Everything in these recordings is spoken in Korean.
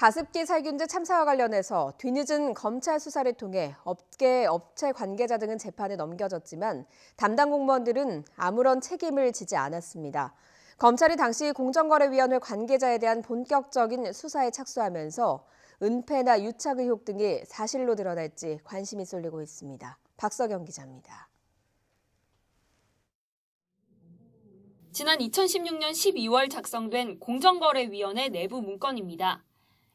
가습기 살균제 참사와 관련해서 뒤늦은 검찰 수사를 통해 업체 관계자 등은 재판에 넘겨졌지만 담당 공무원들은 아무런 책임을 지지 않았습니다. 검찰이 당시 공정거래위원회 관계자에 대한 본격적인 수사에 착수하면서 은폐나 유착 의혹 등이 사실로 드러날지 관심이 쏠리고 있습니다. 박석영 기자입니다. 지난 2016년 12월 작성된 공정거래위원회 내부 문건입니다.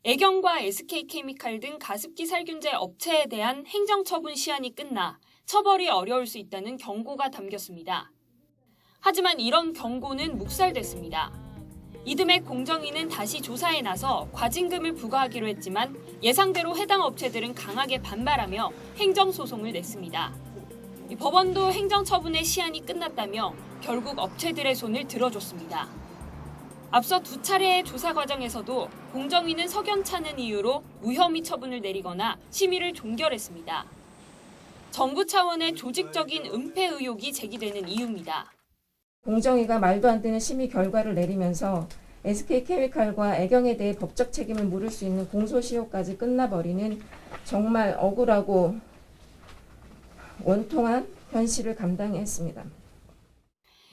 애경과 SK케미칼 등 가습기 살균제 업체에 대한 행정처분 시한이 끝나 처벌이 어려울 수 있다는 경고가 담겼습니다. 하지만 이런 경고는 묵살됐습니다. 이듬해 공정위는 다시 조사에 나서 과징금을 부과하기로 했지만 예상대로 해당 업체들은 강하게 반발하며 행정소송을 냈습니다. 법원도 행정처분의 시한이 끝났다며 결국 업체들의 손을 들어줬습니다. 앞서 두 차례의 조사 과정에서도 공정위는 석연찮은 이유로 무혐의 처분을 내리거나 심의를 종결했습니다. 정부 차원의 조직적인 은폐 의혹이 제기되는 이유입니다. 공정위가 말도 안 되는 심의 결과를 내리면서 SK케미칼과 애경에 대해 법적 책임을 물을 수 있는 공소시효까지 끝나버리는 정말 억울하고 원통한 현실을 감당했습니다.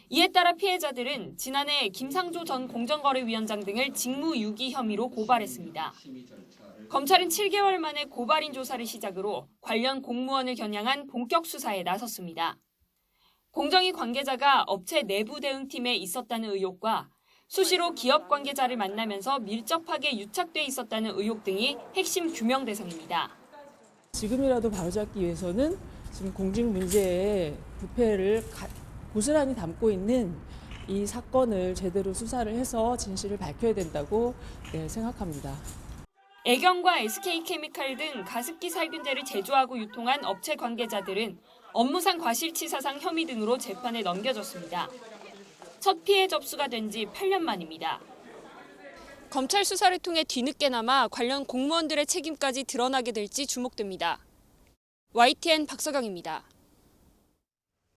이에 따라 피해자들은 지난해 김상조 전 공정거래위원장 등을 직무유기 혐의로 고발했습니다. 검찰은 7개월 만에 고발인 조사를 시작으로 관련 공무원을 겨냥한 본격 수사에 나섰습니다. 공정위 관계자가 업체 내부 대응팀에 있었다는 의혹과 수시로 기업 관계자를 만나면서 밀접하게 유착돼 있었다는 의혹 등이 핵심 규명 대상입니다. 지금이라도 바로잡기 위해서는 지금 공직 문제의 부패를 고스란히 담고 있는 이 사건을 제대로 수사를 해서 진실을 밝혀야 된다고 생각합니다. 애경과 SK케미칼 등 가습기 살균제를 제조하고 유통한 업체 관계자들은 업무상 과실치사상 혐의 등으로 재판에 넘겨졌습니다. 첫 피해 접수가 된 지 8년 만입니다. 검찰 수사를 통해 뒤늦게나마 관련 공무원들의 책임까지 드러나게 될지 주목됩니다. YTN 박석영입니다.